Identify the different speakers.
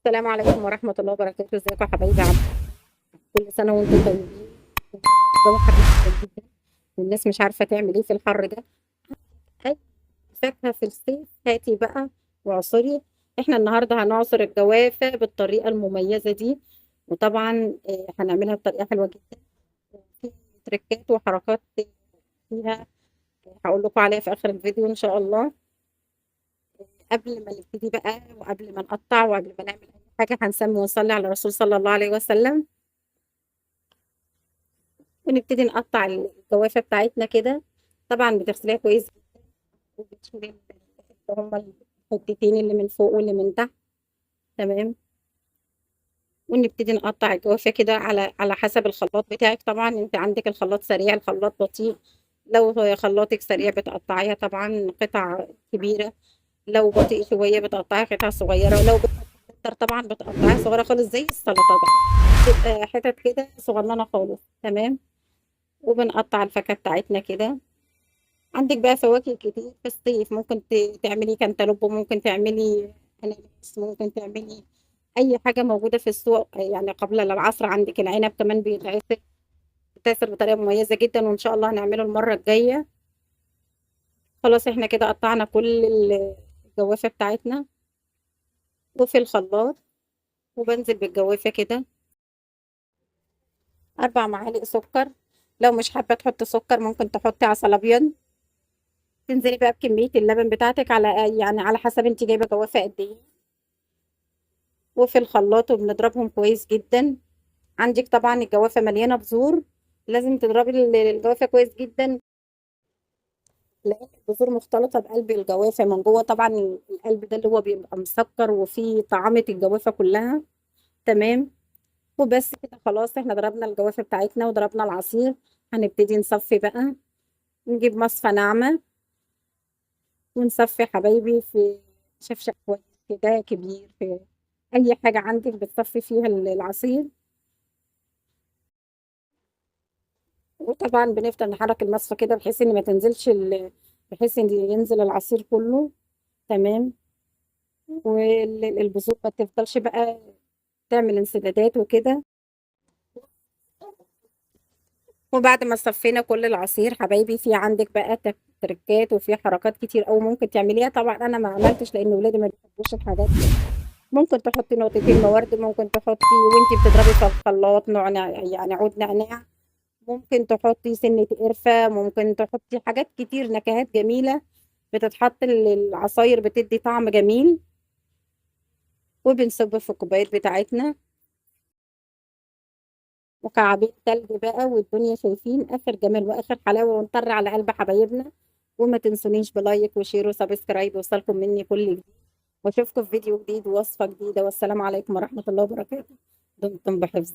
Speaker 1: السلام عليكم ورحمة الله وبركاته، ازيكم يا حبايبي؟ كل سنة وانتم طيبين. الجو حر جدا جدا، والناس مش عارفة تعمل ايه في الحر ده. أي فاكهة في الصيف هاتي بقى وعصري. احنا النهاردة هنعصر الجوافة بالطريقة المميزة دي، وطبعا هنعملها بطريقة حلوة جدا. في تريكات وحركات فيها، هقول لكم عليها في آخر الفيديو إن شاء الله. قبل ما نبتدي بقى، وقبل ما نقطع، وقبل ما نعمل أي حاجة، هنسمي ونصلي على الرسول صلى الله عليه وسلم، ونبتدي نقطع الجوافة بتاعتنا كده. طبعا بتغسليها كويس جدا، وبتشيلي اللي هما الحتتين اللي من فوق واللي من تحت. تمام. ونبتدي نقطع الجوافة كده على حسب الخلاط بتاعك. طبعا انت عندك الخلاط سريع، الخلاط بطيء. لو خلاطك سريع بتقطعيها طبعا قطع كبيرة، لو بطيء شوية بتقطعيها قطع صغيرة، لو بتكتر طبعا بتقطعيها صغيرة خالص زي السلطة بقى، تبقى حتت كده صغننة خالص. تمام. وبنقطع الفاكهة بتاعتنا كده. عندك بقى فواكه كتير في الصيف، ممكن تعملي كانتالوب، ممكن تعملي اناناس، ممكن تعملي اي حاجه موجوده في السوق. يعني قبل العصر عندك العنب كمان بيتعصر بطريقه مميزه جدا، وان شاء الله هنعمله المره الجايه. خلاص احنا كده قطعنا كل الجوافه بتاعتنا وفي الخلاط، وبنزل بالجوافه كده. 4 معالق سكر. لو مش حابه تحطي سكر ممكن تحطي عسل ابيض. تنزلي بقى بكميه اللبن بتاعتك على حسب انت جايبه جوافه قد ايه، وفي الخلاط وبنضربهم كويس جدا. عندك طبعا الجوافة مليانة بذور، لازم تضربي الجوافة كويس جدا، لأن البذور مختلطة بقلب الجوافة من جوه. طبعا القلب ده اللي هو بيبقى مسكر وفيه طعامة الجوافة كلها. تمام. وبس كده خلاص احنا ضربنا الجوافة بتاعتنا وضربنا العصير. هنبتدي نصفي بقى، نجيب مصفى ناعمة ونصفي حبايبي في شفشق كويس كده كبير، في أي حاجة عندك بتصفي فيها العصير. وطبعا بنفضل نحرك المصفى كده بحيث ان ما تنزلش بحيث ان ينزل العصير كله. تمام. والبذور ما تفضلش بقى تعمل انسدادات وكده. وبعد ما صفينا كل العصير حبايبي، في عندك بقى تركات وفي حركات كتير قوي ممكن تعمليها. طبعا انا ما عملتش لان ولادي ما بيحبوش الحاجات دي. ممكن تحطي نقطتين موارد، ممكن تحطي وانتي بتضربي في الخلاط يعني عود نعناع، ممكن تحطي سنة قرفة، ممكن تحطي حاجات كتير، نكهات جميلة بتتحط العصاير بتدي طعم جميل. وبنصب في الكوبايات بتاعتنا مكعبين تلج بقى، والدنيا شايفين اخر جمال واخر حلاوة، ونطر على قلب حبايبنا. وما تنسونيش بلايك وشير وسبسكرايب، يوصلكم مني كل جديد. واشوفكم في فيديو جديد ووصفة جديدة، والسلام عليكم ورحمة الله وبركاته. دمتم بحفظ